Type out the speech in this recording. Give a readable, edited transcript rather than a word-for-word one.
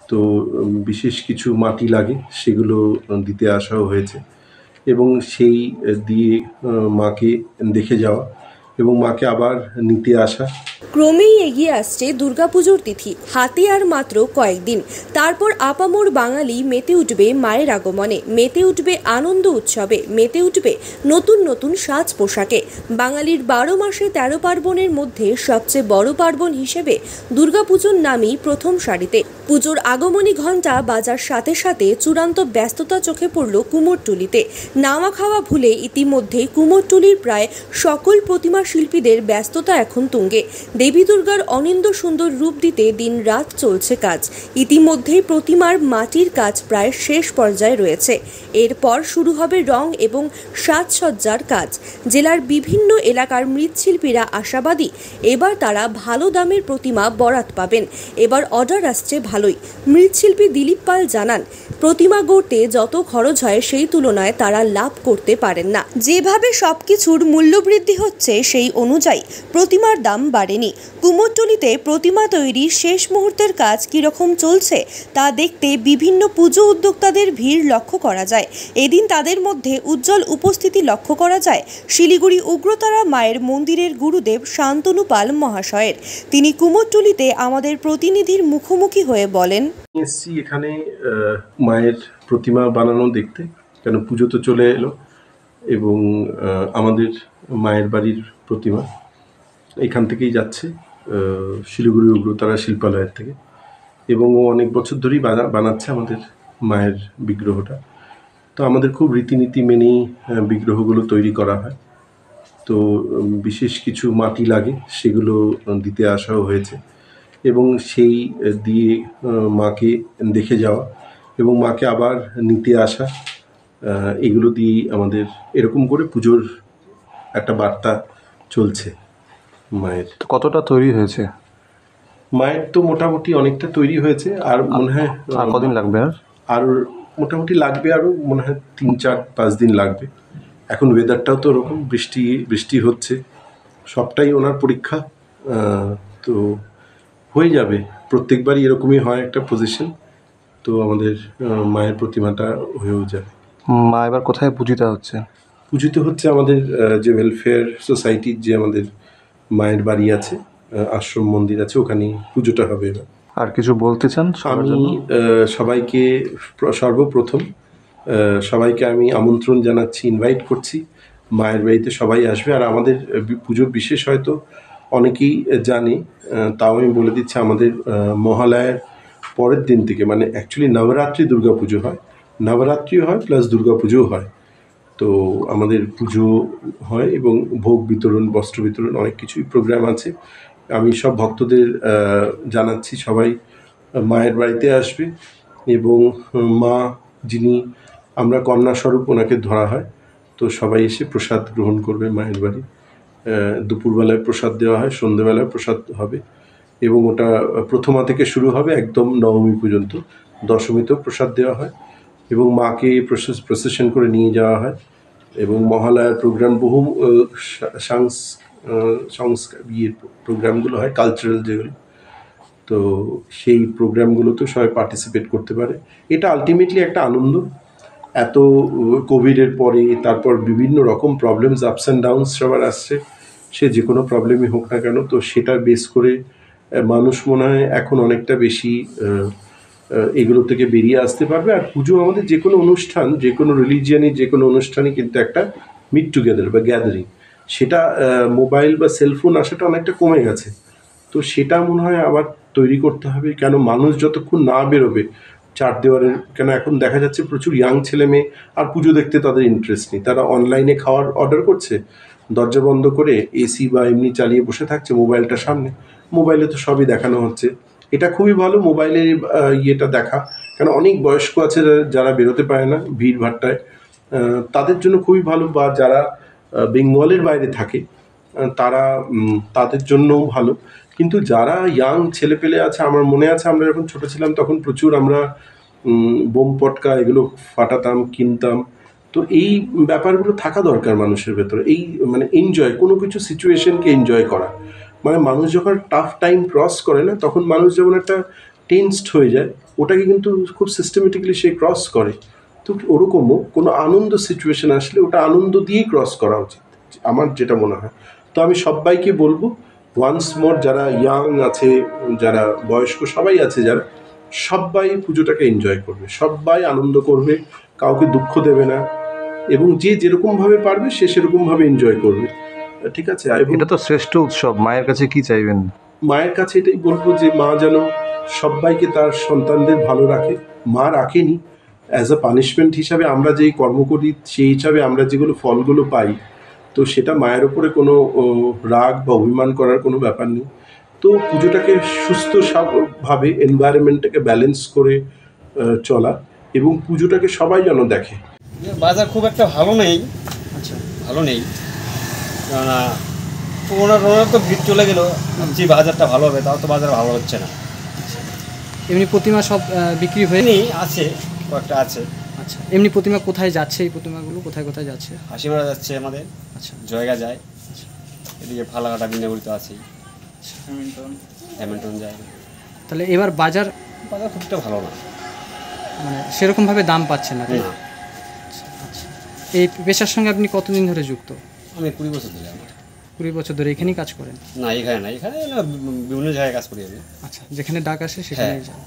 তো বিশেষ কিছু মাটি লাগে, সেগুলো দিতে আসাও হয়েছে এবং সেই দিয়ে মাকে দেখে যাওয়া এবং মাকে আবার নিতে আসা। ক্রমেই এগিয়ে আসছে দুর্গাপুজোর তিথি, হাতে আর মাত্র কয়েকদিন। তারপর আপামর বাঙালি মেতে উঠবে মায়ের আগমনে, মেতে উঠবে আনন্দ উৎসবে, মেতে উঠবে নতুন নতুন সাজ পোশাকে। বাঙালির 12 মাসে 13 পার্বণের মধ্যে সবচেয়ে বড় পার্বণ হিসেবে দুর্গাপুজোর নামই প্রথম সারিতে। পুজোর আগমনী ঘণ্টা বাজার সাথে সাথে চূড়ান্ত ব্যস্ততা চোখে পড়ল কুমোরটুলিতে। নাওয়া খাওয়া ভুলে ইতিমধ্যেই কুমোরটুলির প্রায় সকল প্রতিমা শিল্পীদের ব্যস্ততা এখন তুঙ্গে। দেবী দুর্গার অনিন্দ্য সুন্দর রূপ দিতে দিন রাত চলছে কাজ। ইতিমধ্যেই প্রতিমার মাটির কাজ প্রায় শেষ পর্যায়ে রয়েছে। এরপর শুরু হবে রং এবং সাজসজ্জার কাজ। জেলার বিভিন্ন এলাকার মৃৎশিল্পীরা আশাবাদী, এবার তারা ভালো দামের প্রতিমা বরাত পাবেন। এবার অর্ডার আসছে ভালোই। মৃৎশিল্পী দিলীপ পাল জানান, প্রতিমা গড়তে যত খরচ হয় সেই তুলনায় তারা লাভ করতে পারেন না। যেভাবে সবকিছুর মূল্যবৃদ্ধি হচ্ছে সেই অনুযায়ী প্রতিমার দাম বাড়েনি। কুমোরটুলিতে প্রতিমা তৈরির শেষ মুহূর্তের কাজ কিরকম চলছে তা দেখতে বিভিন্ন পুজো উদ্যোক্তাদের ভিড় লক্ষ্য করা যায়। এদিন তাদের মধ্যে উজ্জ্বল উপস্থিতি লক্ষ্য করা যায় শিলিগুড়ি উগ্রতারা মায়ের মন্দিরের গুরুদেব শান্তনু পাল মহাশয়ের। তিনি কুমোরটুলিতে আমাদের প্রতিনিধির মুখোমুখি হয়ে বলেন, এসছি এখানে মায়ের প্রতিমা বানানো দেখতে, কেন পুজো তো চলে এলো এবং আমাদের মায়ের বাড়ির প্রতিমা এখান থেকেই যাচ্ছে শিলিগুড়ি উগ্রতারা শিল্পালয়ের থেকে, এবং ও অনেক বছর ধরেই বানাচ্ছে আমাদের মায়ের বিগ্রহটা। তো আমাদের খুব রীতিনীতি মেনেই বিগ্রহগুলো তৈরি করা হয়। তো বিশেষ কিছু মাটি লাগে, সেগুলো দিতে আসাও হয়েছে এবং সেই দিয়ে মাকে দেখে যাওয়া এবং মাকে আবার নিতে আসা, এগুলো দিয়েই আমাদের এরকম করে পুজোর একটা বার্তা চলছে। মায়ের কতটা তৈরি হয়েছে? মায়ের তো মোটামুটি অনেকটা তৈরি হয়েছে, আর মনে হয় আর কদিন লাগবে? আর মোটামুটি লাগবে আরও মনে হয় 3-4-5 দিন লাগবে। এখন ওয়েদারটাও তো ওরকম, বৃষ্টি হচ্ছে, সবটাই ওনার পরীক্ষা। তো হয়ে যাবে, প্রত্যেকবারই এরকমই হয় একটা পজিশন, তো আমাদের মায়ের প্রতিমাটা হয়েও যাবে। মা এবার কোথায় পূজিত হচ্ছে? পূজিত হচ্ছে আমাদের যে ওয়েলফেয়ার সোসাইটির যে আমাদের মায়ের বাড়ি আছে, আশ্রম মন্দির আছে, ওখানেই পুজোটা হবে এবার। আর কিছু বলতে চান? আমি সবাইকে সর্বপ্রথম সবাইকে আমি আমন্ত্রণ জানাচ্ছি, ইনভাইট করছি, মায়ের বাড়িতে সবাই আসবে। আর আমাদের পুজোর বিশেষ হয়তো অনেকেই জানে, তাও আমি বলে দিচ্ছি, আমাদের মহালয়ার পরের দিন থেকে, মানে অ্যাকচুয়ালি নবরাত্রি দুর্গা পুজো হয়, নবরাত্রিও হয় প্লাস দুর্গা পুজোও হয়। তো আমাদের পুজো হয় এবং ভোগ বিতরণ, বস্ত্র বিতরণ, অনেক কিছুই প্রোগ্রাম আছে। আমি সব ভক্তদের জানাচ্ছি সবাই মায়ের বাড়িতে আসবে এবং মা যিনি আমরা কন্যাস্বরূপ ওনাকে ধরা হয়, তো সবাই এসে প্রসাদ গ্রহণ করবে মায়ের বাড়ি। দুপুরবেলায় প্রসাদ দেওয়া হয়, সন্ধ্যেবেলায় প্রসাদ হবে এবং ওটা প্রথমা থেকে শুরু হবে একদম নবমী পর্যন্ত। দশমীতেও প্রসাদ দেওয়া হয় এবং মাকে প্রসেশন করে নিয়ে যাওয়া হয় এবং মহালয়ার প্রোগ্রাম, বহু প্রোগ্রামগুলো হয়, কালচারাল যেগুলো, তো সেই প্রোগ্রামগুলোতেও সবাই পার্টিসিপেট করতে পারে। এটা আলটিমেটলি একটা আনন্দ। এত কোভিডের পরে তারপর বিভিন্ন রকম প্রবলেমস, আপস অ্যান্ড ডাউনস সবার আসছে, সে যে কোনো প্রবলেমই হোক না কেন, তো সেটা বেস করে মানুষ মনে হয় এখন অনেকটা বেশি এগুলো থেকে বেরিয়ে আসতে পারবে। আর পুজো আমাদের যে কোনো অনুষ্ঠান, যে কোনো রিলিজিয়ানের যে কোনো অনুষ্ঠানই কিন্তু একটা মিট টুগেদার বা গ্যাদারিং, সেটা মোবাইল বা সেলফোন আসাটা অনেকটা কমে গেছে, তো সেটা মনে হয় আবার তৈরি করতে হবে। কেন মানুষ যতক্ষণ না বেরোবে চার দেওয়ারের, কেন এখন দেখা যাচ্ছে প্রচুর ইয়াং ছেলে মেয়ে আর পুজো দেখতে তাদের ইন্টারেস্ট নেই, তারা অনলাইনে খাওয়ার অর্ডার করছে, দরজা বন্ধ করে এসি বা এমনি চালিয়ে বসে থাকছে মোবাইলটা সামনে, মোবাইলে তো সবই দেখানো হচ্ছে। এটা খুবই ভালো মোবাইলে ইয়েটা দেখা, কেন অনেক বয়স্ক আছে যারা বেরোতে পারে না ভিড়ভাট্টায়, তাদের জন্য খুবই ভালো, বা যারা বেঙ্গলের বাইরে থাকে তারা, তাদের জন্যও ভালো। কিন্তু যারা ইয়াং ছেলেপেলে আছে, আমার মনে আছে আমরা যখন ছোটো ছিলাম তখন প্রচুর আমরা বোম পটকা এগুলো ফাটাতাম, কিনতাম, তো এই ব্যাপারগুলো থাকা দরকার মানুষের ভেতরে, এই মানে এনজয়, কোনো কিছু সিচুয়েশনকে এনজয় করা, মানে মানুষ যখন টাফ টাইম ক্রস করে না, তখন মানুষ যেমন একটা টেন্সড হয়ে যায়, ওটাকে কিন্তু খুব সিস্টেমেটিক্যালি সে ক্রস করে। তো ওরকমও কোনো আনন্দ সিচুয়েশন আসলে ওটা আনন্দ দিয়েই ক্রস করা উচিত, আমার যেটা মনে হয়। তো আমি সবাইকে বলবো ওয়ান্স মোর, যারা ইয়াং আছে, যারা বয়স্ক সবাই আছে, যারা সবাই পুজোটাকে এনজয় করবে, সবাই আনন্দ করবে, কাউকে দুঃখ দেবে না, এবং যে যেরকমভাবে পারবে সে সেরকমভাবে এনজয় করবে। ঠিক আছে? এবং এটা তো শ্রেষ্ঠ উৎসব, মায়ের কাছে কি চাইবেন? মায়ের কাছে এটাই বলবো যে মা যেন সবাইকে, তার সন্তানদের ভালো রাখে। মা রাখেনি, অ্যাজ আ পানিশমেন্ট হিসাবে আমরা যেই কর্ম করি সেই হিসাবে আমরা যেগুলো ফলগুলো পাই, তো সেটা মায়ের ওপরে কোনো রাগ বা অভিমান করার কোনো ব্যাপার নেই। তো পুজোটাকে সুস্থ ভাবে এনভায়রনমেন্টটাকে ব্যালেন্স করে চলা, এবং পুজোটাকে সবাই যেন দেখে। বাজার খুব একটা ভালো নেই। আচ্ছা, ভালো নেই, কেননা পুরোনো তো ভিড় চলে গেল, ভাবছি বাজারটা ভালো হবে, তাও তো বাজার ভালো হচ্ছে না। এমনি প্রতিমা সব বিক্রি হয়ে এমনি আছে, কয়েকটা আছে। আচ্ছা, এমনি প্রতিমা কোথায় যাচ্ছে? এই প্রতিমাগুলো কোথায় কোথায় যাচ্ছে? হাসিমারা যাচ্ছে আমাদের, আচ্ছা, জয়গা যায়, এদিকে ফালাকাটা বিনাগুড়ি তো আছেই, হ্যামিল্টন যায়। তাহলে এবার বাজার বাজার খুব একটা ভালো না। মানে সেরকমভাবে দাম পাচ্ছে না, তাই? না, এই পেশার সঙ্গে আপনি কতদিন ধরে যুক্ত? আমি 20 বছর ধরে আমার। 20 বছর ধরে এখানেই কাজ করেন? না, এখানে না, এখানে বিভিন্ন জায়গায় কাজ করি আমি। আচ্ছা, যেখানে ডাক আসে সেখানেই যান।